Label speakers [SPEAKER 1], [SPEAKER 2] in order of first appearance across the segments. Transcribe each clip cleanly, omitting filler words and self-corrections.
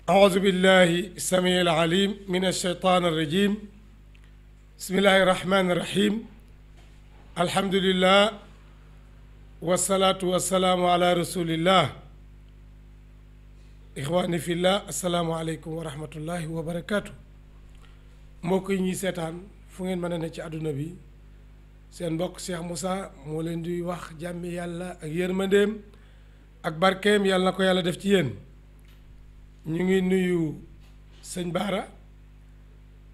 [SPEAKER 1] أعوذ بالله السميع العليم من الشيطان الرجيم بسم الله الرحمن الرحيم الحمد لله والصلاة والسلام على رسول الله إخواني في الله السلام عليكم ورحمة الله وبركاته mbokk yi ñuy seetaan fu ngeen mën a ne ci àdduna bi seen mbokk Cheikh Moussa moo leen di wax jàmmi yàlla ak yërmandeem ak barkeem yàlla na ko yàlla def ci yéen ñu ngi nuyu sëñ Baara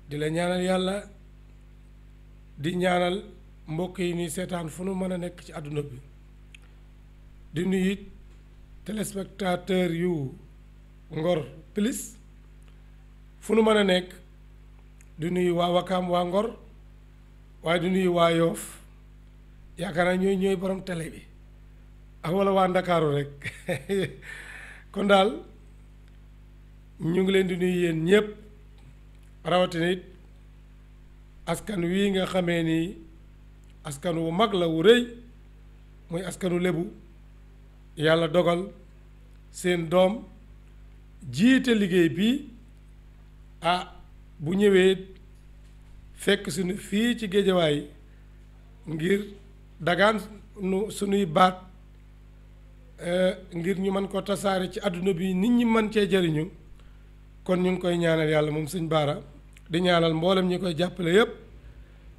[SPEAKER 1] di la ñaanal yàlla di ñaanal mbokk yi ñuy seetaan fu nu mën a nekk ci àdduna bi di nuyu téléspectateur yu Ngor Plus fu nu mën a nekk di nuyu waa Wakaam waa Ngor waaye di nuyu waa Yoof yaakaar naa ñooy borom télé bi ak walla waa Ndakaaru rek kon daal ñu ngi leen di nuyu yéen ñëpp rawatina it askan wii nga xamee ni askan wu mag la wu rëy muy askanu Lebu yàlla dogal seen doom jiite liggéey bi bu ñëwee fekk suñu fii ci géejawaay ngir dagaan suñuy baat ngir ñu mën ko tasaare ci àdduna bi nit ñi mën cee jëriñu kon ñu ngi koy ñaanal yàlla moom sëñ Baara di ñaanal mboolem ñi koy jàppale yépp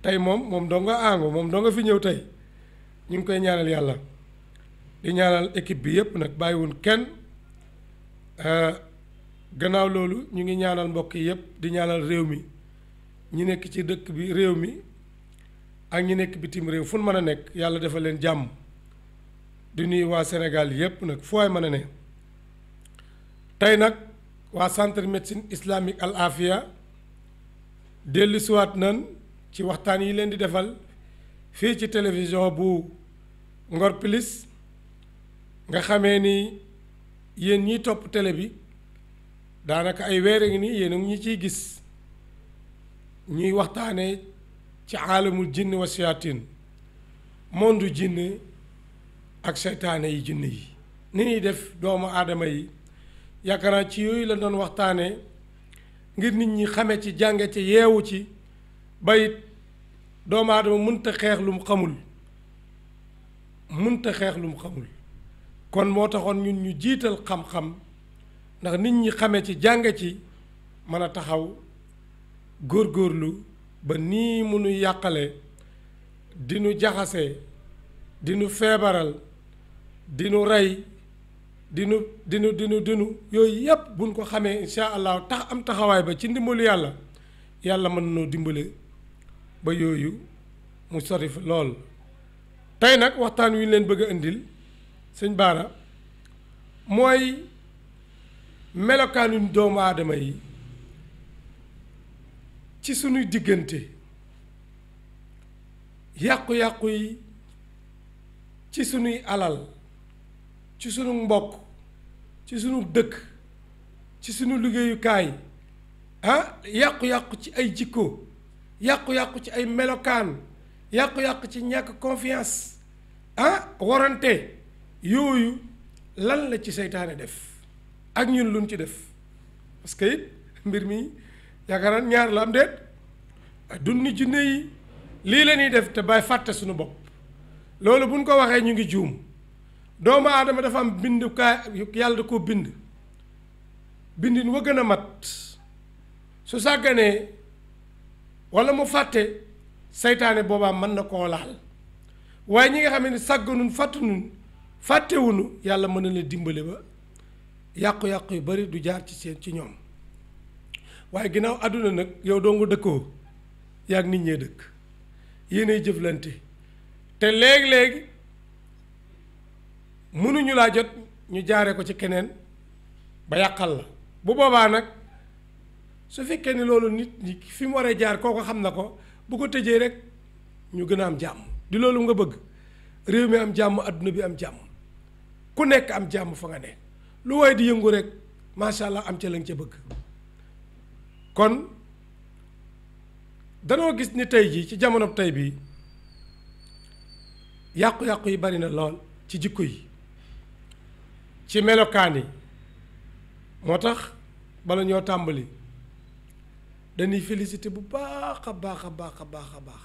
[SPEAKER 1] tey moom doo nga àngo moom doo nga fi ñëw tey ñu ngi koy ñaanal yàlla di ñaanal équipe bi yépp nag bàyyiwul kenn gannaaw loolu ñu ngi ñaanal mbokk yi yépp di ñaanal réew mi ñi nekk ci dëkk bi réew mi ak ñi nekk bitim réew fu nu mën a nekk yàlla defal leen jàmm di nuyu waa Sénégal yépp nag fu waay mën a ne tey nag waa centre médecine islamique Al Afia dellu siwaat nan ci waxtaan yi leen di defal fii ci télévision bu Ngor Plus nga xamee ni yéen ñiy topp télé bi daanaka ay weer a ngi nii yéen a ngi ñu ciy gis ñuy waxtaanee ci aalamul jinn wa shayatin monde jinn ak seytaane yi jinn yi ni ñuy def doomu aadama yi yaakaar naa ci yooyu la doon waxtaanee ngir nit ñi xame ci jànge ci yeewu ci bayit doomu aadama mënta xeex lu mu xamul kon moo taxoon ñun ñu jiital xam-xam ndax nit ñi xame ci jànge ci mën a taxaw góorgóorlu ba nii mu nu yàqale di nu jaxase di nu feebaral di nu rey dinu yooyu yépp buñ ko xamee insha allah tax am taxawaay ba ci ndimbalu yàlla mën noo dimbale ba yooyu mu sori fi lool tey nag waxtaan wi leen bëgg a indil sëñ Baara mooy melokaanu doomu aadama yi ci sunuy diggante yàqu-yàqu yi ci sunuy alal ci sunu mbokk ci sunu dëkk ci sunu liggéeyukaay yàqu-yàqu ci ay jikko yàqu-yàqu ci ay melokaan yàqu-yàqu ci ñàkk confiance warante yooyu lan la ci seytaane def ak ñun luñ ci def parce que it mbir mi yaakaar naa ñaar la am déet dunni junne yi lii la ñuy def te bàyyi fàtte suñu bopp loolu buñ ko waxee ñu ngi juum doomu aadama dafa am bindukaay yàlla da koo bindin wa gën a mat su sàgganee walla mu fàtte seytaane boobaa mën na koo laal waaye ñi nga xam ne sàgganun fàttewunu yàlla mën na leen dimbale ba yàqu-yàqu yu bari du jaar ci ñoom waaye ginnaaw àdduna nag yow doo nga dëkkoo yaag nit ñee dëkk yéenay jëflante te léegi-léegi mënuñu laa jot ñu jaare ko ci keneen ba yàqal la bu boobaa nag su fekkee ne loolu nit ñi fi mu waree jaar kooko xam na ko bu ko tëjee rek ñu gën a am jàmm di loolu nga bëgg réew mi am jàmm àdduna bi am jàmm ku nekk am jàmm fa nga ne lu waaye di yëngu rek macha allah am ca lañ ca bëgg kon danoo gis ni tey jii ci jamono tey bii yàqu-yàqu yi bari na lool ci jikko yi ci melokaan yi moo tax bala ñoo tàmbali dañuy félicité bu baax a baax a baax a baax a baax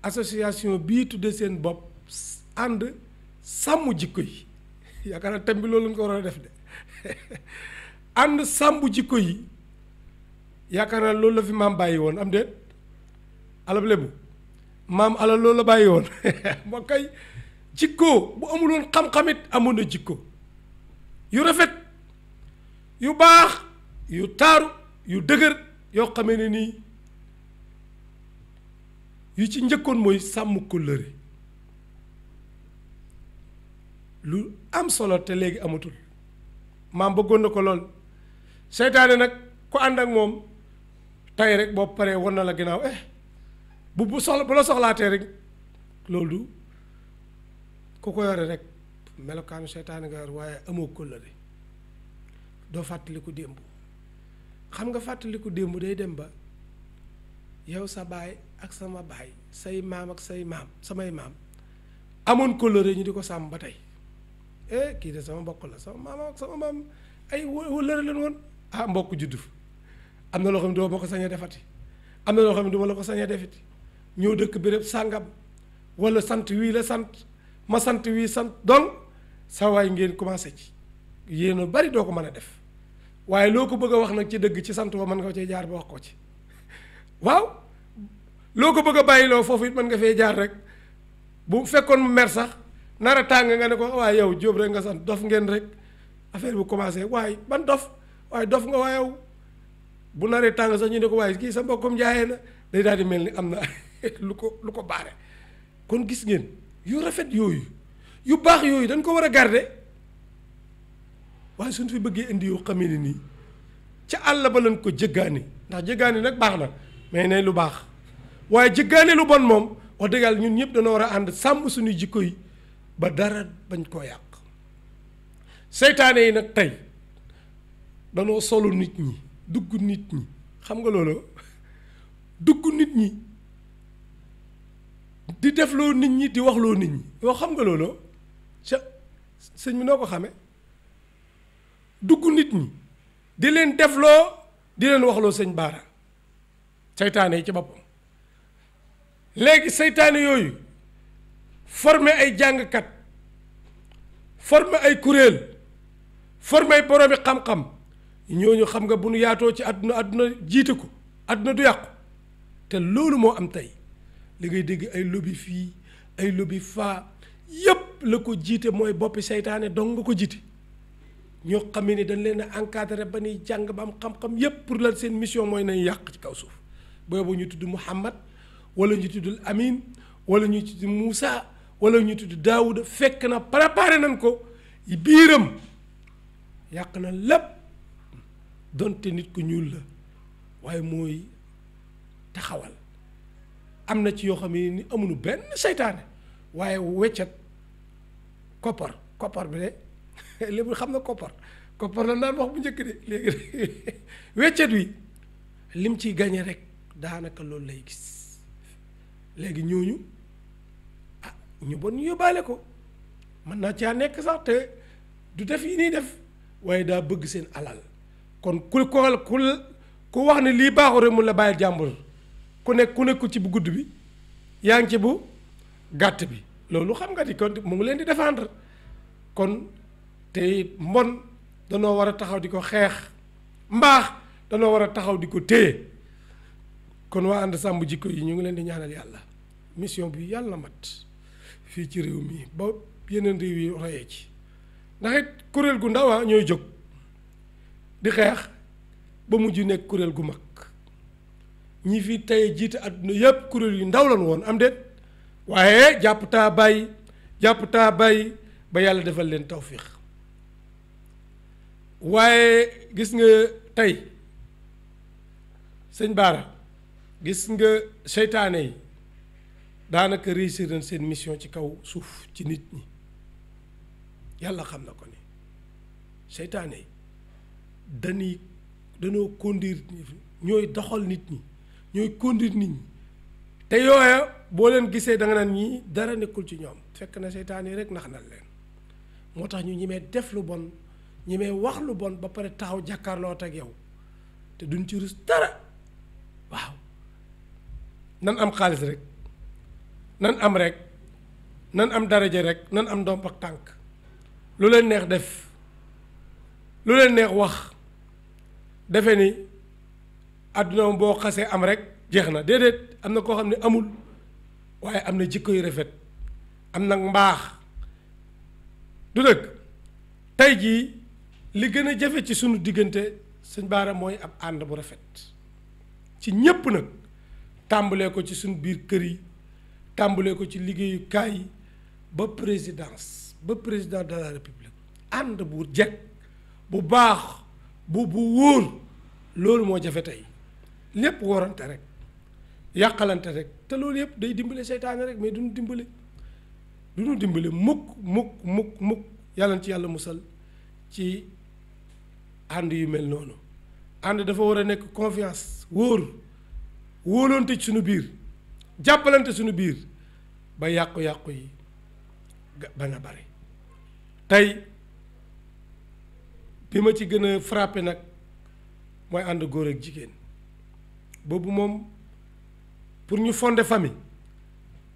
[SPEAKER 1] association bii tudde seen bopp ànd sàmm jikko yi yaakaar naa thème bi loolu nga ko war a def de ànd sàmm jikko yi yaakaar naa loolu la fi maam bàyyi woon am déet alab lébu maam ala loolu la bàyyi woon moo kay jikko bu amuloon xam-xamit amoon na jikko yu rafet yu baax yu taaru yu dëgër yoo xamee ne nii yu ci njëkkoon mooy sàmm kóllëre lu am solo te léegi amatul maam bëggoon na ko lool seytaane nag ku ànd ak moom tey rek boo paree won na la ginnaaw bu la soxlaatee rek loolu du ku ko yore rek melokaanu seytaane nga yor waaye amoo kóllëre doo fàttaliku démb xam nga fàttaliku démb day dem ba yow sa baay ak sama baay say maam ak say maam samay maam amoon kóllëre ñu di ko sàmm ba tey kii de sama mbokk la sama maam ak sama maam ay wëllëre leen woon mbokk juddu am na loo xam ne doo ma ko sañee defati am na loo xam ne du ma la ko sañee defati ñoo dëkk béréb sàngam wala sant wii la sant ma sant wii sant donc sa waay ngeen commencé ci yéen a bari doo ko mën a def waaye loo ko bëgg a wax nag ci dëgg ci sant ba mën nga cee jaar ba wax ko ci waaw loo ko bëgg a bàyyiloo foofu it mën nga fee jaar rek bu fekkoon mu mer sax nar a tàng nga ne ko waaye yow Jóob rek nga sant dof ngeen rek affaire bu commencé waaye ban dof waaye dof nga waaye yow bu naree tàng sax ñu ne ko waaye kii sa mbokkum jaayee na day daal di mel ni am na lu ko baare kon gis ngeen yu rafet yooyu yu baax yooyu dañ ko war a garder waaye suñ fi bëggee indi yoo xamee ne nii ca àll ba lañ ko jëggaani ndax jëggaani nag baax na mais ne lu baax waaye jëggaani lu bon moom wax dëgg yàlla ñun ñëpp dañoo war a ànd sàmm suñu jikko yi ba dara bañ koo yàq seytaane yi nag tey danoo solu nit ñi dugg nit ñi xam nga loolu dugg nit ñi di defloo nit ñi di waxloo nit ñi yoo xam nga loolu sëñ bi noo ko xamee dugg nit ñi di leen defloo di leen waxloo sëñ Baara seytaane yi ci boppam léegi seytaane yooyu former ay jàngkat former ay kuréel former ay boroomi xam-xam ñooñu xam nga bu nu yaatoo ci àdduna jiite ko àdduna du yàqu te loolu moo am tey li ngay dégg ay lobby fii ay lobby faa yépp la ko jiite mooy boppi seytaane dong nga ko jiite ñoo xam ne dañ leen a encadré ba nuy jàng ba am xam-xam yépp pour la seen mission mooy nañ yàq ci kaw suuf boobu ñu tudd Muhammad wala ñu tudd Amin wala ñu tudd Moussa wala ñu tudd Daawuda fekk na préparé nañ ko biiram yàq na lépp donte nit ku ñuul la waaye mooy taxawal am na ci yoo xam ne ni amuñu benn seytaane waaye weccat koppar bi de léegi xam na koppar la naan wax bu njëkk de léegi weccet wi lim ciy gañe rek daanaka loolu lay gis léegi ñooñu ñu bon ñu yóbbaale ko mën naa caa nekk sax te du def yi nii def waaye daa bëgg seen alal kon ku wax ne lii baaxul rek mun la bàyyil jàmbur ku nekk ci bu gudd bi yaa ngi ci bu gàtt bi loolu xam nga di kon mu ngi leen di défendre kon te mbon danoo war a taxaw di ko xeex mbaax danoo war a taxaw di ko téye kon waa ànd sàmm jikko yi ñu ngi leen di ñaanal yàlla mission bi yàlla na mat fii ci réew mi ba yeneen réew yi royee ci ndax it kuréel gu ndaw ñooy jóg di xeex ba mujj nekk kuréel gu mag ñi fi tey jiite àdduna yépp kuréel yu ndaw lan woon am déet waaye jàpp taa bàyyi ba yàlla defal leen tawfiix waaye gis nga tey sëñ Baara gis nga seytaane yi daanaka réussir nañ seen mission ci kaw suuf ci nit ñi yàlla xam na ko ni seytaane yi danoo conduire ñooy doxal nit ñi ñooy conduire nit ñi te yooya boo leen gisee da nga naan ñii dara nekkul ci ñoom fekk na seytaane yi rek nax na leen moo tax ñu ñemee def lu bon ñi may wax lu bon ba pare taxaw jàkkaarloo ak yow te duñ ci rus dara waaw nan am xaalis rek nan am rek nan am daraja rek nan am ndomb ak tànk lu leen neex def lu leen neex wax defe ni àdduna boo xasee am rek jeex na déedéet am na koo xam ne amul waaye am na jikko yu rafet am nag mbaax du dëgg tey jii li gën a jafe ci sunu diggante sëñ Bara mooy ab ànd bu rafet ci ñépp nag tàmbalee ko ci sunu biir kër yi tàmbalee ko ci liggéeyukaay yi ba présidence ba président de la république ànd bu jekk bu baax bu wóor loolu moo jafe tey lépp warante rek yàqalante rek te loolu yëpp day dimbale seytaane rek mais duñu dimbale mukk yàlla na ci yàlla musal ci ànd yu mel noonu ànd dafa war a nekk confiance wóolonte ci suñu biir jàppalante suñu biir ba yàqu-yàqu yi bañ a bari tey bi ma ci gën a frappé nag mooy ànd góor ak jigéen boobu moom pour ñu fonder famille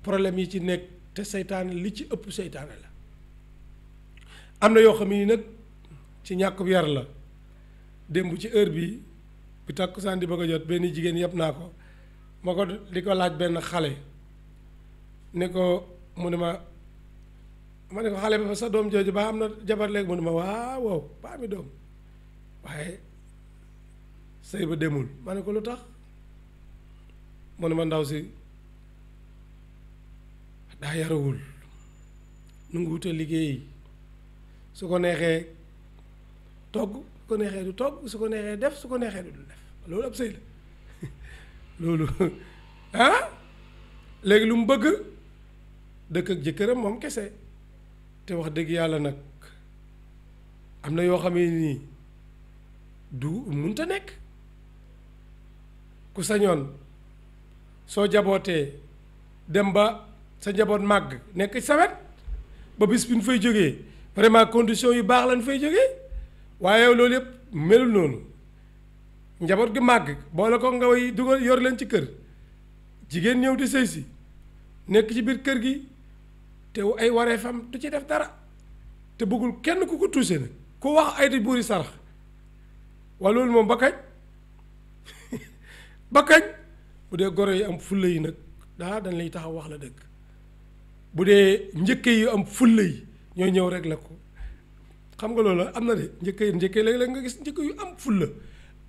[SPEAKER 1] problème yi ci nekk te seytaane li ci ëpp seytaane la am na yoo xam ni nag ci ñàkk yar la démb ci heure bi takkusaan di bëgg a jot benn jigéen yëpp naa ko ma ko di ko laaj benn xale ne ko mu ne ma ne ko xale ba sa doom jooju ba am na jabar léegi mu ne ma waaw ba ami doom waaye sëy ba demul ma ne ko lu tax mu ne ma ndaw si daa yarawul nu ngi wutal liggéey su ko neexee togg su ko neexee du togg su ko neexee def su ko neexee du def loolu ab sëy la loolu léegi lu mu bëgg dëkk ak jëkkëram moom kese te wax dëgg yàlla nag am na yoo xam ne nii du munta nekk ku sañoon soo jabootee dem ba sa njaboot màgg nekk sa wet ba bis bi ñu fay jógee vraiment condition yu baax lañ fay jógee waaye loolu yëpp melul noonu njaboot gi màgg boole ko nga way dugal yor leen ci kër jigéen ñëw di sëy si nekk ci biir kër gi te ay waree fam du ci def dara te bëggul kenn ku ko touché nag ku wax ay di buuri sarax wala loolu moom ba kañ ba kañ bu dee goro yi am fulla yi nag dañ lay taxaw wax la dëgg bu dee njëkke yi am fulla yi ñoo ñëw rek la ko xam nga loolu am na de njëkke léeg-léeg nga gis njëkke yu am fulla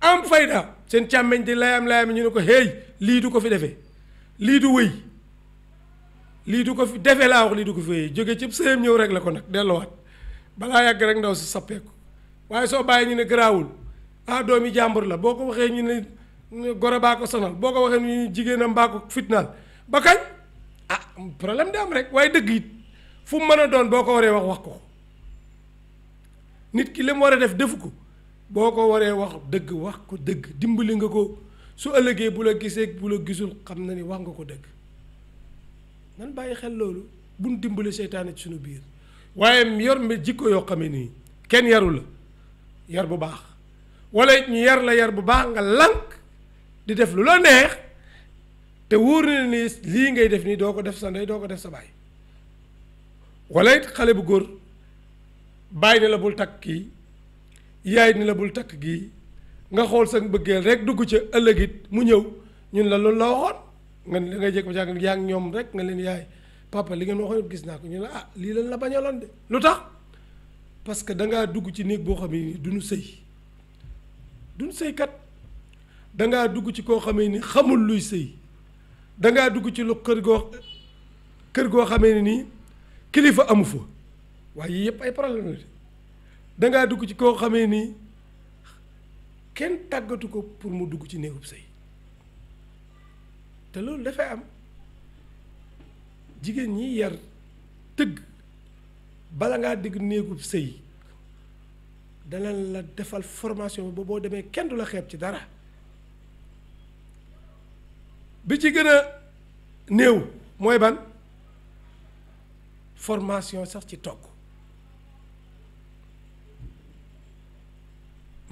[SPEAKER 1] am fayda seen càmmeñ di layam ñu ne ko hey lii du ko fi defee lii du wëy lii du ko fi defee laa wax lii du ko fi wëy jóge ci sëyam ñëw rek la ko nag delluwaat balaa yàgg rek ndaw si sappeeku waaye soo bàyyi ñu ne garaawul doomi jàmbur la boo ko waxee ñu ne goro baa ko sonal boo ko waxee ñu ne jigéenam baa ko fitnaal ba kañ problème di am rek waaye dëgg it fu mu mën a doon boo ko waree wax ko nit ki li mu war a def defu ko boo ko waree wax ko dëgg dimbali nga ko su ëllëgee bu la gisee bu la gisul xam na ni wax nga ko dëgg nan bàyyi xel loolu buñ dimbali seytaane ci suñu biir waaye yor mi jikko yoo xam ne nii kenn yaru la yar bu baax wala ñu yar la yar bu baax nga lànk di def lu la neex te wóor na ni lii ngay def nii doo ko def sa ndey doo ko def sa baay wala it xale bu góor bàyyi ni la bul takk kii yaay ni la bul takk gii nga xool sa bëggeel rek dugg ca ëllëg it mu ñëw ñun la loolu la waxoon nga da ngay jékki ba jàng yaa ngi ñoom rek nga leen yaay papa li ngeen waxoon gis naa ko ñu la lii lañ la bañaloon de lu tax parce que dangaa dugg ci néeg boo xam ne ni duñu sëy kat dangaa dugg ci koo xamee ni xamul luy sëy dangaa dugg ci lu kër goo xamee ni nii kilifa amu fa waaye yii yëpp ay problème la de dangaa dugg ci koo xamee nii kenn tàggatu ko pour mu dugg ci néegub sëy te loolu dafay am jigéen ñi yar tëgg bala ngaa digg néegub sëy dana la defal formation ba boo demee kenn du la xeeb ci dara bi ci gën a néew mooy ban formation sax ci togg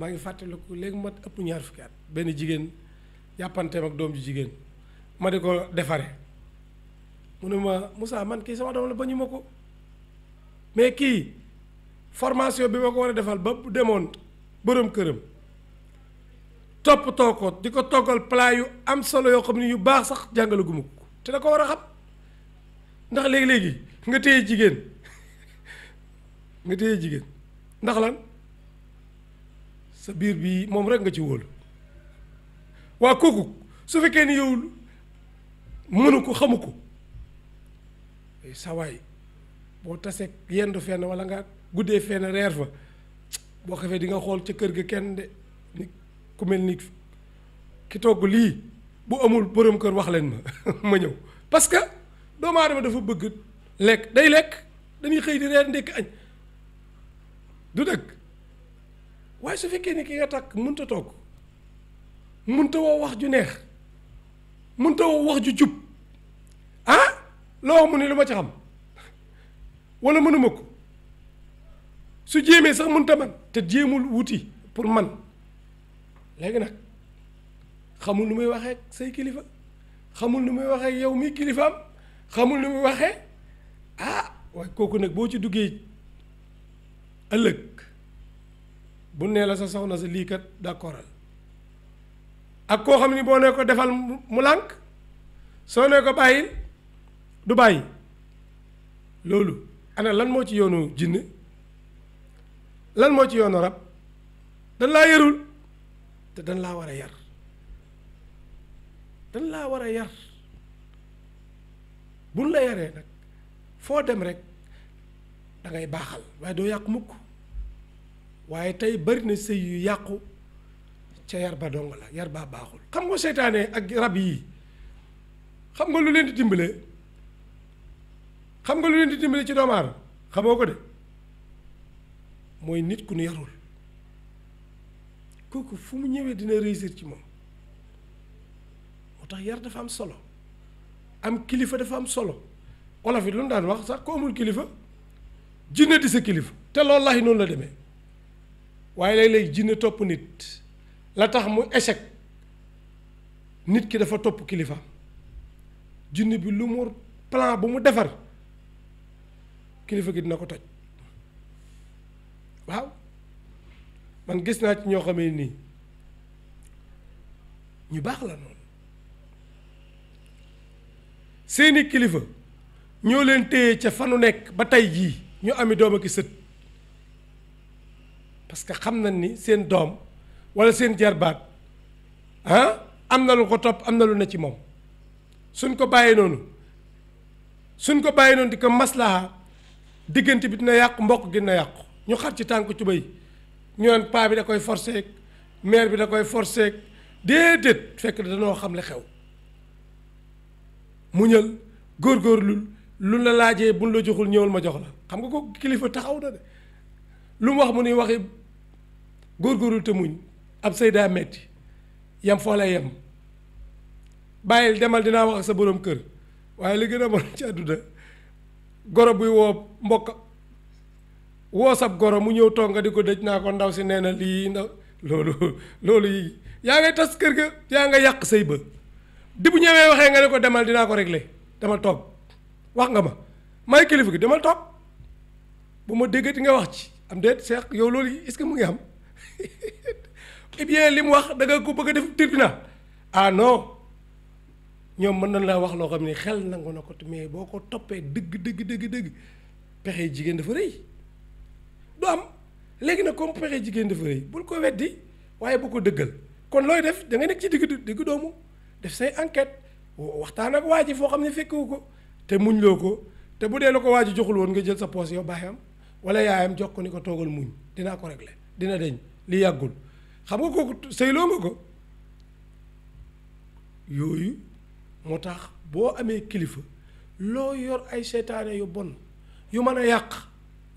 [SPEAKER 1] maa ngi fàttaliku léegi mat ëpp ñaar fukki at benn jigéen jàppanteem ak doom ji jigéen ma di ko defare mu ne ma Moussa man kii sama doom la bañu ma ko mais kii formation bi ma ko war a defal ba demoon boroom këram toppatoo ko di ko toggal plat yu am solo yoo xam ne yu baax sax jàngale gu ma ko te da ko war a xam ndax léegi-léegi nga téye jigéen nga téye jigéen ndax lan sa biir bi moom rek nga ci wóolu waa kooku su fekkee ni yow mënu ko xamu ko sa waay boo tasee yendu fenn wala nga guddee fenn reer fa boo xefee di nga xool ca kër ga kenn de ni ku mel ni ki togg lii bu amul borom kër wax leen ma ma ñëw parce que doomu aadama dafa bëgg lekk day lekk dañuy xëy di reer ndekki añ du dëgg waaye su fekkee ni ki nga takk munta togg munta woo wax ju neex munta woo wax ju jub ah loo wax mu ne lu ma ci xam wala mënuma ko su jéemee sax munta man te jéemul wuti pour man léegi nag xamul nu muy waxee say kilifa xamul nu muy waxee yow mi kilifaam xamul nu muy waxee ah waaye kooku nag boo ci duggee ëllëg bu nee la sa soxna sa lii kat d'accordal ak koo xam ni boo nee ko defal mu lànk soo nee ko bàyyil du bàyyi loolu ana lan moo ci yoonu jinne lan moo ci yoonu rab dañ laa yarul te dañ laa war a yar dañ laa war a yar buñ la yaree nag foo dem rek da ngay baaxal waaye doo yàqu mukk waaye tey bari na sëy yu yàqu ca yar ba dong la yar baa baaxul xam nga seytaane ak rab yii xam nga lu leen di dimbale xam nga lu leen di dimbale ci doomu aadama xamoo ko de mooy nit ku nu yarul kooku fu mu ñëwee dina réussir ci moom moo tax yar dafa am solo am kilifa dafa am solo olof yi lu mu daan wax sax ko amul kilifa jinne di sa kilifa te loolu laay noonu la demee waaye léeg-léeg jinne topp nit la tax mu échec nit ki dafa topp kilifa jinne bi lu mu plan bu mu defar kilifa gi dina ko toj waaw man gis naa ci ñoo xamee nii ñu baax la noonu seeni kilifa ñoo leen téye ca fanu nekk ba tey jii ñu ami doom ak sët parce que xam nañ ni seen doom walla seen jarbaat am na lu ko topp am na lu ne ci moom suñ ko bàyyee noonu di ko maslaha diggante bi dina yàqu mbokk gi dina yàqu ñu xar ci tànk tubéy ñu naan paa bi da koy forcer mère bi da koy forcer déedéet fekk danoo xam li xew muñal góorgóorlul lu la laajee buñ la joxul ñëwal ma jox la xam nga ko kilifa taxaw na de lu mu wax mu ni waxi góorgóorlu te muñ ab sëy daa metti yam foo lay yem bàyyil demal dinaa wax ak sa boroom kër waaye li gën a bon ci àdduna goro buy woo mbokk woo sab goro mu ñëw toog nga di ko dëj naa ko ndaw si nee na lii ndaw loolu yi yaa ngay tas kër ga yaa nga yàq sëy ba di bu ñëwee waxee nga ne ko demal dinaa ko régler demal toog wax nga ma may kilifa gi demal toog bu ma déggati nga wax ci am déet seex yow loolu yi est-ce que mu ngi am eh bien li mu wax da nga ko bëgg a def tribunal ah non ñoom mën nañ laa wax loo xam ne xel nangu na ko mais boo ko toppee dëgg pexe jigéen dafa rëy du am léegi nag comme pexe jigéen dafa rëy bul ko weddi waaye bu ko dëggal kon looy def da nga nekk ci digg doomu def say enquête waxtaan ak waa ji foo xam ne fekkewu ko te muñ loo ko te bu dee la ko waa ji joxul woon nga jël sa poos yow baayam wala yaayam jox ko ni ko toogal muñ dinaa ko régler dina deñ li yàggul xam nga kooku sëyloo nga ko yooyu moo tax boo amee kilifa loo yor ay seytaane yu bon yu mën a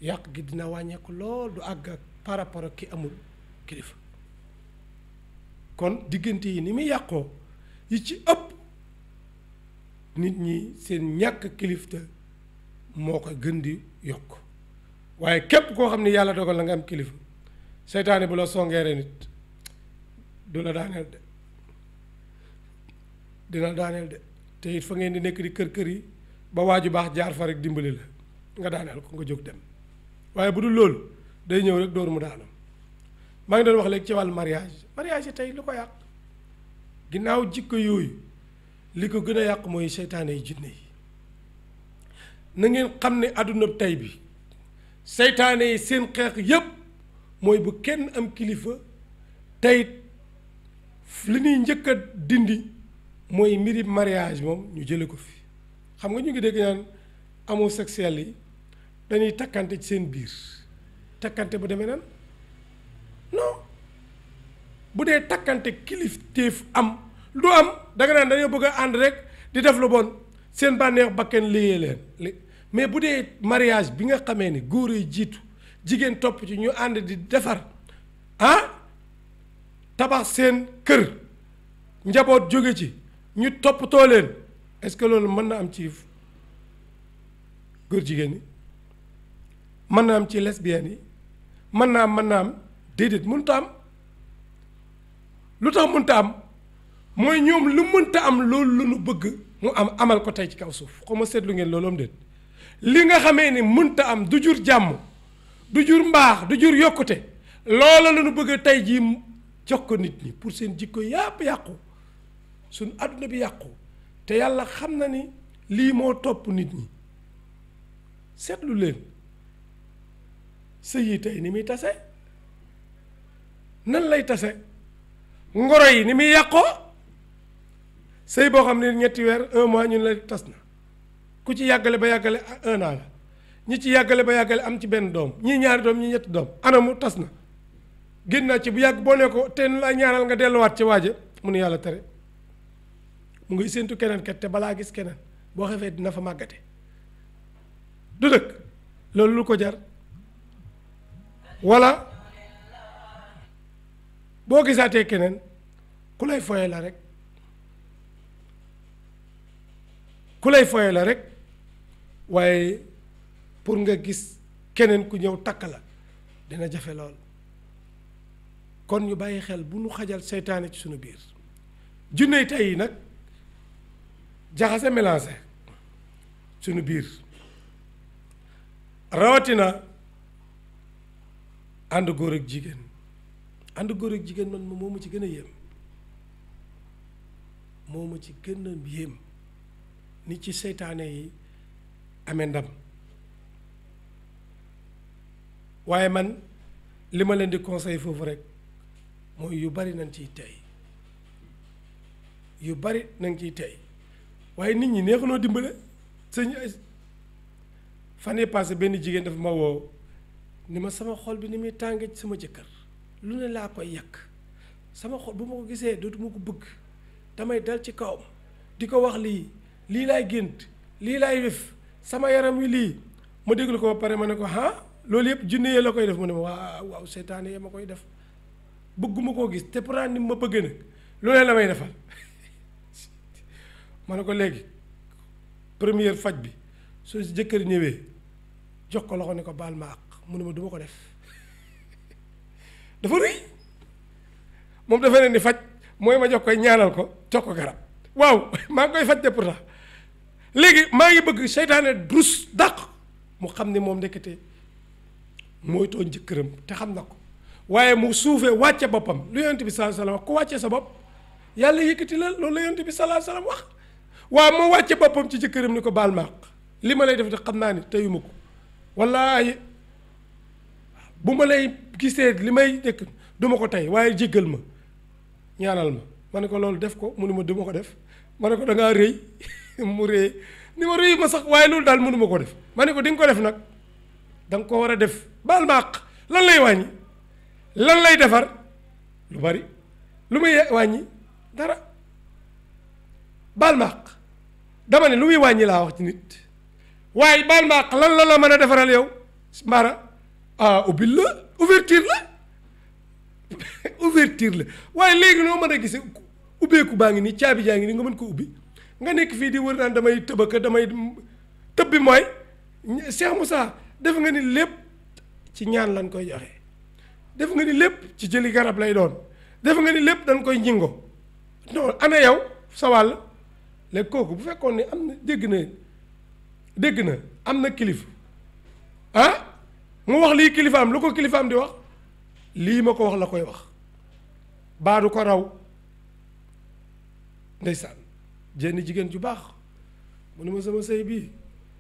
[SPEAKER 1] yàq gi dina wàññeeku lool du àgg ak par rapport ak ki amul kilifa kon diggante yi ni muy yàqoo yi ci ëpp nit ñi seen ñàkk kilifte moo ko gën di yokk waaye képp koo xam ne yàlla dogal na nga am kilifa seytaane bu la songeere nit du la daaneel de dina daaneel de te it fa ngeen di nekk di kër yi ba waaju baax jaar fa rek dimbali la nga daaneel ko nga jóg dem waaye bu dul loolu day ñëw rek dóor mu daanam maa ngi doon wax léegi ci wàllu mariage yi tey lu ko yàq ginnaaw jikko yooyu li ko gën a yàq mooy seytaane yi jinne yi na ngeen xam ne àdduna tey bi seytaane yi seen xeex yépp mooy bu kenn am kilifa tey li ñuy njëkk a dindi mooy mbiri mariage moom ñu jële ko fi xam nga ñu ngi dégg naan homosexuel yi dañuy takkante ci seen biir takkante bu demee nan non bu dee takkante kilifteef am du am danga naan dañoo bëgg a ànd rek di def lu bon seen bànneex bakken léyee leen mais bu dee mariage bi nga xamee ni góor yi jiitu jigéen topp ci ñu ànd di defar tabax seen kër njaboot jóge ci ñu toppatoo leen est-ce que loolu mën na am ci góor jigéen yi mën na am ci lesbiennes yi mën na am déedéet mënta am lu tax mënta am mooy ñoom lu mënta am loolu lu nu bëgg mu am amal ko tey ci kaw suuf xaw ma seetlu ngeen loolu am déet li nga xamee ni mënta am du jur jàmm du jur mbaax du jur yokkute loola la nu bëgg tey jii jox ko nit ñi pour seen jikko yàpp yàqu suñ àdduna bi yàqu te yàlla xam na ni lii moo topp nit ñi seetlu leen sëy yi tey ni muy tase nan lay tase ngoro yi ni muy yàqoo sëy boo xam ne ñetti weer 1 mois ñun la tas na ku ci yàggale ba yàggale 1 an la ñi ci yàggale ba yàggale am ci benn doom ñii ñaari doom ñi ñetti doom anamu tas na génn naa ci bu yàgg boo ne ko te la ñaanal nga delluwaat ci waaje mu ne yàlla tere mu ngi séentu keneen kat te balaa gis keneen boo xefee dina fa màggate du dëkk loolu lu ko jar walla boo gisaatee keneen ku lay foye la rek waaye pour nga gis keneen ku ñëw takk la dina jafe lool kon ñu bàyyi xel bu nu xajal seytaane ci sunu biir junne tey yi nag jaxase mélangé sunu biir rawatina ànd góor ak jigéen man moo ma ci gën a yéem ni ci seytaane yi amee ndam waaye man li ma leen di conseil foofu rek mooy yu bari nañ ciy tey waaye nit ñi neexunoo dimbale sëñ fan yii passé benn jigéen dafa ma woo ni ma sama xol bi ni muy tàngee ci sama jëkkër lu ne laa koy yàq sama xol bu ma ko gisee dootuma ko bëgg damay dal ci kawam di ko wax lii laay gént lii laay def sama yaram wi lii ma déglu ko ba pare ma ne ko loolu yëpp junne yee la koy def mu ne ma waaw seytaane yee ma koy def bëgguma koo gis te pourtant ni ma bëgg nag lu ne la may defal ma ne ko léegi première faj bi soo si jëkkër ñëwee jox ko loxo ne ko baal ma àq mu ne ma duma ko def dafa rëy moom dafa ne ni faj mooy ma jox koy ñaanal ko jox ko garab waaw maa ngi koy faj de pourtant léegi maa ngi bëgg seytaane drus dàq mu xam ne moom ndekete mooy tooñ jëkkëram te xam na ko waaye mu suufee wàcce boppam lu yonent bi sallallahu alayhi wasallam wax ku wàcce sa bopp yàlla yëkkati la loolu la yonent bi sallallahu alayhi wasallam wax waaw moo wàcce boppam ci jëkkëram ni ko baal ma àq li ma lay def de xam naa ni teyuma ko wallaahi bu ma lay gisee li may dëkk duma ko tey waaye jéggal ma ñaanal ma ne ko loolu def ko mu ne ma duma ko def ma ne ko da ngaa rëy mu rëy ni ma rëy ma sax waaye loolu daal mënuma ko def ma ne ko di nga ko def nag da nga ko war a def baal ma àq lan lay wàññi lan lay defar lu bari lu muy wàññi dara baal ma àq dama ne lu muy wàññi laa wax ci nit waaye baal ma àq lan la la mën a defaral yow mbaara ubbil la ouverture la waaye léegi noo mën a gisee ubbeeku baa ngi nii caabi jaa ngi nii nga mën ko ubbi nga nekk fii di wër naan damay tëbaka damay tëb bi mooy Cheikh Moussa def nga ni lépp ci ñaan lañ koy joxe def nga ni lépp ci jëli garab lay doon def nga ni lépp dañ koy njingo non ana yow sa wàll léegi kooku bu fekkoon ni am na dégg na am na kilifa ah mu wax lii kilifaam lu ko kilifaam di wax lii ma ko wax la koy wax baadu ko raw ndeysaan jenn jigéen ju baax mu ne ma sama sëy bii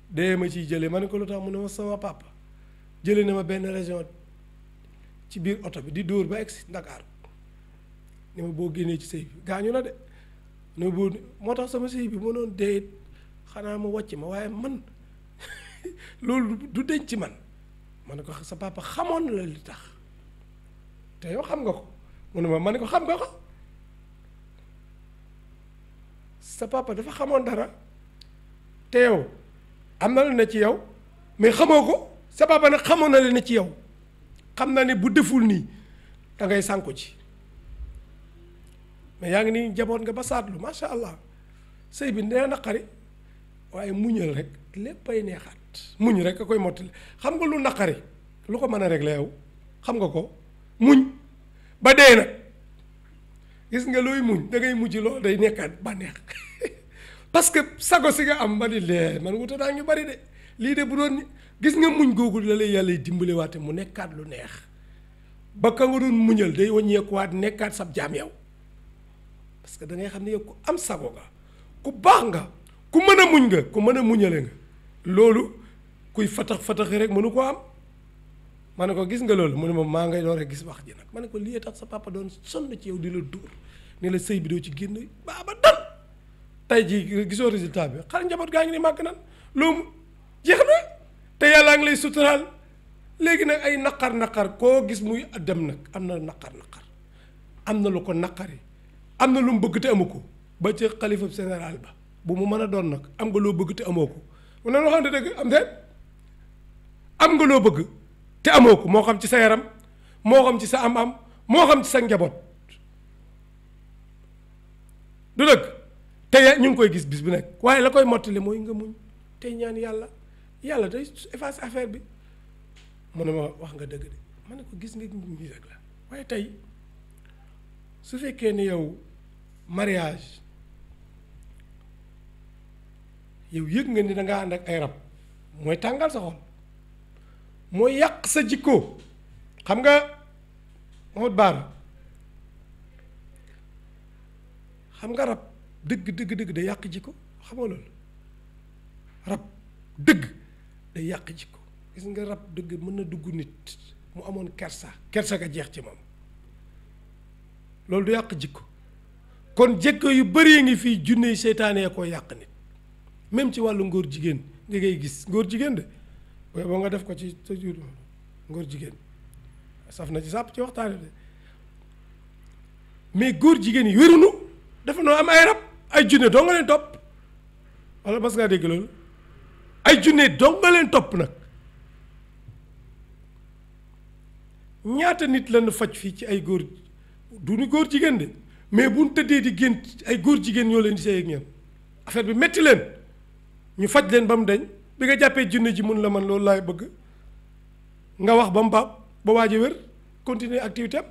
[SPEAKER 1] dee ma ciy jëlee ma ne ko lu tax mu ne ma sama papa jëlee na ma benn région ci biir oto bi di dóor ba egsi Dakar ni ma boo génnee ci sëy bi gaañu na de ne boo moo tax sama sëy bi mënoon dee xanaa ma wàcc ma waaye man loolu du denc ci man ma ne ko sa papa xamoon na la li tax te yow xam nga ko mu ne ma ne ko xam nga ko sa papa dafa xamoon dara te yow am na lu ne ci yow mais xamoo ko sa papa nag xamoon na la ne ci yow xam na ne bu deful nii da ngay sànku ci mais yaa ngi nii jaboot nga ba saatlu macha allah sëy bi nee naqari waaye muñal rek léppay neexaat muñ rek a koy mottali xam nga lu naqari lu ko mën a régler yow xam nga ko muñ ba dee nag gis nga looy muñ da ngay mujj loolu day nekkaat ba neex parce que sago si nga am ba di lee man wuta daa ngi bari de lii de bu doon gis nga muñ googu la lay yàlla dimbale waate mu nekkaat lu neex ba ka nga doon muñal day wàññeekuwaat nekkaat sab jaam yow parce que da ngay xam ne yow ku am sago nga ku baax nga ku mën a muñ nga ku mën a muñale nga loolu kuy fatax rek mënu ko am ma ne ko gis nga loolu mu ne ma maa ngay door a gis wax ji nag ma ne ko lii tax sa papa doon sonn ci yow di la dóor ne la sëy bi doo ci génn ba dan tey jii gisoo résultat bi xar njaboot gaa ngi ni màgg nan loolu jeex na te yàllaa ngi lay suturaal léegi nag ay naqar koo gis muy dem nag am na naqar am na lu ko naqari am na lu mu bëgg te amu ko ba ca xalifa général ba bu mu mën a doon nag am nga loo bëgg te amoo ko mu ne loo xam ne dëgg am nga loo bëgg te amoo ko moo xam ci sa yaram moo xam ci sa am-am moo xam ci sa njaboot du dëgg te ñu ngi koy gis bis bu nekk waaye la koy mottali mooy nga muñ tey ñaan yàlla day effacer affaire bi mu ne ma wax nga dëgg de ma ne ko gis nga ñi rek la waaye tey su fekkee ne yow mariage yow yëg nga ni da nga ànd ak ay rab mooy tàngal sa xol mooy yàq sa jikko xam nga Mamadou Bara xam nga rab dëgg day yàq jikko xam nga loolu rab dëgg day yàq jikko gis nga rab dëgg mën na dugg nit mu amoon kersa ga jeex ci moom loolu du yàq jikko kon jikko yu bari ngi fii junne yi seytaane koo yàq nit même ci wàllu ngóor jigéen nga ngay gis ngóor jigéen de waaye boo nga def ko ci sa jur ngóor jigéen saf na ci sàpp ci waxtaane de mais góor jigéen yi wérunu dafa noo am ay rab ay junne doo nga leen topp wala parce que ngaa dégg loolu ay junne doo nga leen topp nag ñaata nit lañu faj fii ci ay góor du ñu góor jigéen de mais bu ñu tëddee di gént ay góor jigéen ñoo leen di sëy ak ñoom affaire bi metti leen ñu faj leen ba mu dañ bi nga jàppee junne ji mun la man loolu laay bëgg nga wax ba mu baab ba waaj a wér continuer activité am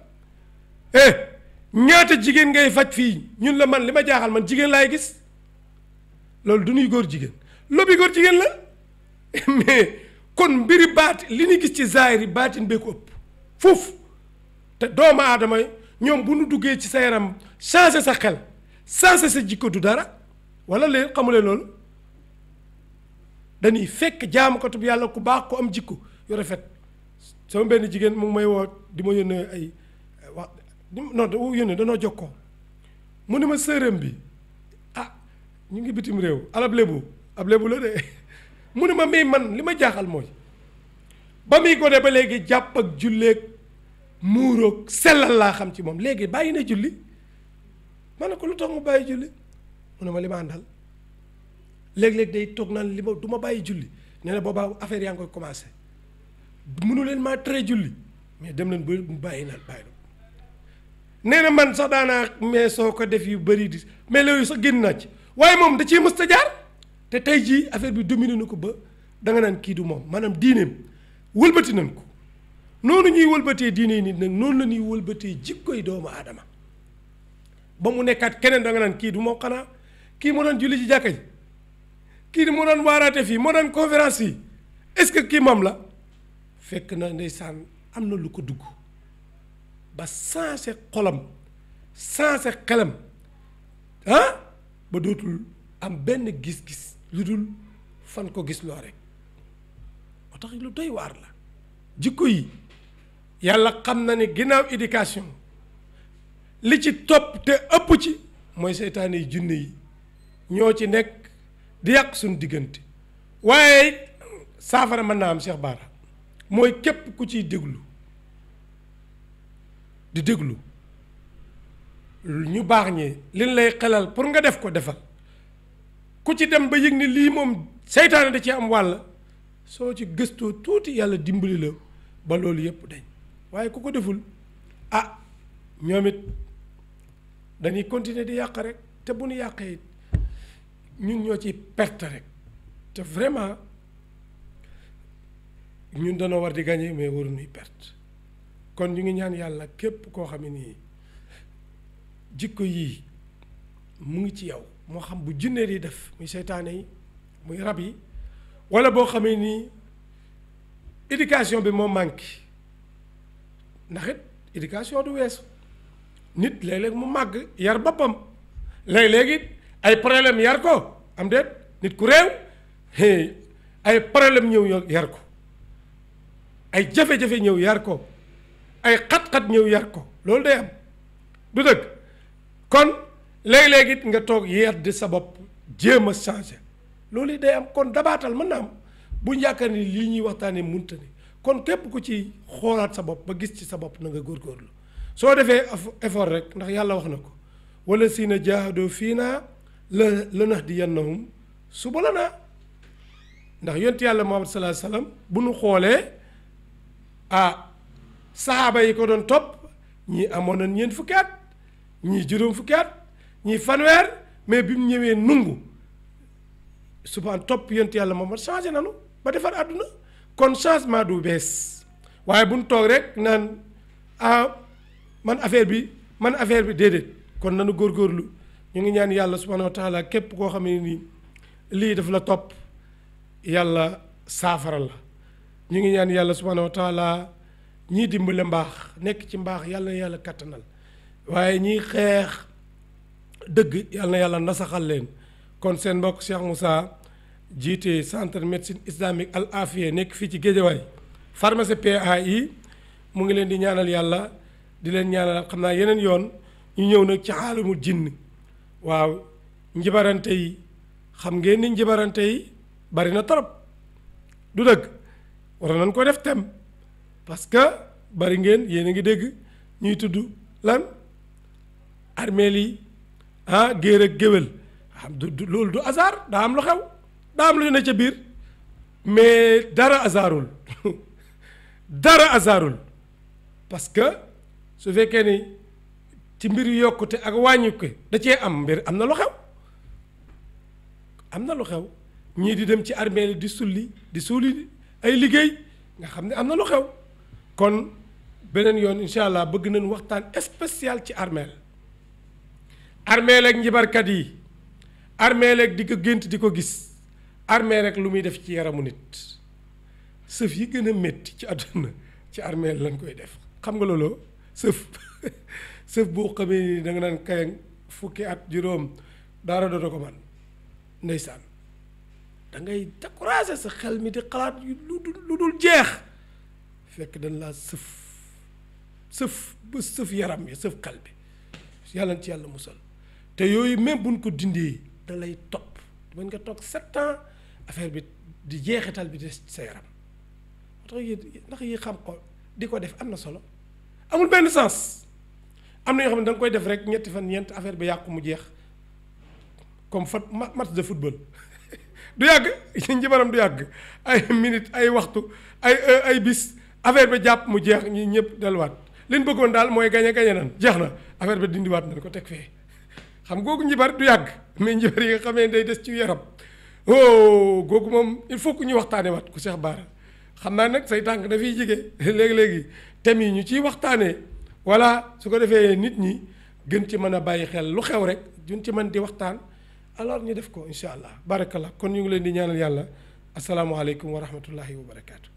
[SPEAKER 1] ñaata jigéen ngay faj fii ñun la man li ma jaaxal man jigéen laay gis loolu du ñuy góor jigéen lobi góor jigéen la mais kon mbiri baati li ñu gis ci zaahiri baatin bee ko ëpp foofu te doomu aadama ñoom bu nu duggee ci sa yaram changé sa xel changé sa jikko du dara wala leen xamulee loolu dañuy fekk jaamukatub yàlla ku baax ku am jikko yu rafet sama benn jigéen mu ngi may woo di ma yónnee ay wax non da yónnee danoo jokkoo mu ne ma sërëm bi ñu ngi bitim réew ab lébu la de mu ne ma mais man li ma jaaxal mooy ba muy gone ba léegi jàpp ak julleeg muuroog sellal laa xam ci moom léegi bàyyi na julli ma ne ko lu tax mu bàyyi julli mu ne ma li ma àndal léeg-léeg day toog naan li ma du ma bàyyi julli nee na boobaa affaire yaa ngi koy commencé mënu leen maa tere julli mais dem nañ ba bàyyi na nee na man sax daanaa mais soo ko def yu bëri di mais loolu sax génn naa ci waaye moom da ciy mës ta jaar te tey jii affaire bi dominé na ko ba da nga naan kii du moom maanaam diineem wëlbati nañ ko noonu ñuy wëlbatee diine nit nag noonu la ñuy wëlbatee jikkoy doomu aadama ba mu nekkaat keneen da nga naan kii du moo xanaa kii moo doon julli ci jàkka ji kii moo doon waaraate fii moo doon conférence fii est-ce que kii moom la fekk na ndeysaan am na lu ko dugg ba sensé xolam sensé xelam ba dootul am benn gis-gis lu dul fan ko gis loo rek moo tax lu doy waar la jikko yi yàlla xam na ne ginnaaw éducation li ci topp te ëpp ci mooy seytaane yi junne yi ñoo ci nekk di yàq suñu diggante waaye saafara mën naa am Cheikh Bara mooy képp ku ciy déglu di déglu ñu baax ñi liñ lay xelal pour nga def ko defal ku ci dem ba yëg ni lii moom seytaane da ci am wàll soo ci gëstoo tuuti yàlla dimbali la ba loolu yëpp dañ waaye ku ko deful ñoom it dañuy continuer di yàq rek te bu ñu yàqee ñun ñoo ci perte rek te vraiment ñun dañoo war di gagner mais waruñuy perte kon ñu ngi ñaan yàlla képp koo xam ne nii jikko yii mu ngi ci yow moo xam bu jinne di def muy seytaane yi muy rab yi walla boo xamee nii éducation bi moo manqué ndax it éducation du weesu nit léeg-léeg mu màgg yar boppam léeg-léeg it ay problème yar ko am déet nit ku réew ay problème ñëw yar ko ay jafe-jafe ñëw yar ko ay xat-xat ñëw yar ko loolu day am du dëgg kon léeg-léeg it nga toog yedd sa bopp jéem a changer loolu day am kon dabaatal mën na am bu yaakaar ni lii ñuy waxtaanee munta ni kon képp ku ci xoolaat sa bopp ba gis ci sa bopp na nga góorgóorlu soo defee effort rek ndax yàlla wax na ko wala si na jaahadoo fii naa la nahdiyannahum subulanaa ndax yonent yàlla Muhammad sallallahu alayhi wasallam bu nu xoolee saxaaba yi ko doon topp ñii amoon na ñeent fukki at ñii juróom fukki at ñii fanweer mais bi mu ñëwee nungu subhaan topp yonent yàlla Muhammad changé nanu ba defar àdduna kon changement du bees waaye bu nu toog rek naan man affaire bi déedéet kon nanu góorgóorlu ñu ngi ñaan yàlla subhaanahu wa taala képp koo xam ne nii lii daf la topp yàlla saafara la ñu ngi ñaan yàlla subhaanahu wa taala ñii dimbale mbaax nekk ci mbaax yàlla na yàlla kattanal waaye ñiy xeex dëgg yàlla na yàlla nasaxal leen kon seen mbokk Cheikh Moussa jiite centre médecine islamique Al Afia nekk fii ci Géejawaay pharmacie PAI mu ngi leen di ñaanal yàlla di leen ñaanal xam naa yeneen yoon ñu ñëw nag ci xaalimul jinn waaw njibarante yi xam ngeen ni njibarante yi bari na trop du dëgg war nañ ko def tem parce que bari ngeen yéen a ngi dégg ñuy tudd lan armeel yi géer ak géwél loolu du hasard daa am lu xew daa am lu ne ca biir mais dara hasardul dara hasardul parce que su fekkee ni ci mbir yu yokkute ak wàññi ko da cee am mbir am na lu xew am na lu xew ñii di dem ci armeel yi di suuli ay liggéey nga xam ne am na lu xew kon beneen yoon incha allah bëgg nañ waxtaan spécial ci armeel ak njibarkat yi armeel ak di ko gént di ko gis armeel ak lu muy def ci yaramu nit sëf yi gën a métti ci àdduna ci armeel lañ koy def xam nga loolu sëf boo xamee ni da nga naan kayang fukki at juróom dara dootoo ko man ndeysaan da ngay décourager sa xel mi di xalaat lu dul jeex fekk dañ laa sëf ba sëf yaram yi sëf xel bi yàlla ci yàlla musal te yooyu même buñ ko dindee da lay topp mën nga toog 7 ans affaire bi di jeexital bi des sa yaram tax yi ndax yi xam ko di ko def am na solo amul benn sens am na yoo xam ne da nga koy def rek ñetti fan ñeent affaire bi yàqu mu jeex comme match de football du yàgg njibaram du yàgg ay minute ay waxtu ay bis affaire bi jàpp mu jeex ñi ñëpp delluwaat li ñu bëggoon daal mooy gañe nan jeex na affaire bi dindiwaat nañ ko teg fee xam googu njibar du yàgg mais njibar yi nga xamee day des ci yaram googu moom il faut que ñu waxtaane waat ku Cheikh Bara xam naa nag say tànk dafiy jige léegi-léegi thèmes yi ñu ciy waxtaanee voilà su ko defee nit ñi gën ci mën a bàyyi xel lu xew rek duñ ci mën di waxtaan alors ñu def ko incha allah barakallah kon ñu ngi leen di ñaanal yàlla asalaamualeykum wa rahmatullahi wa barakaatu.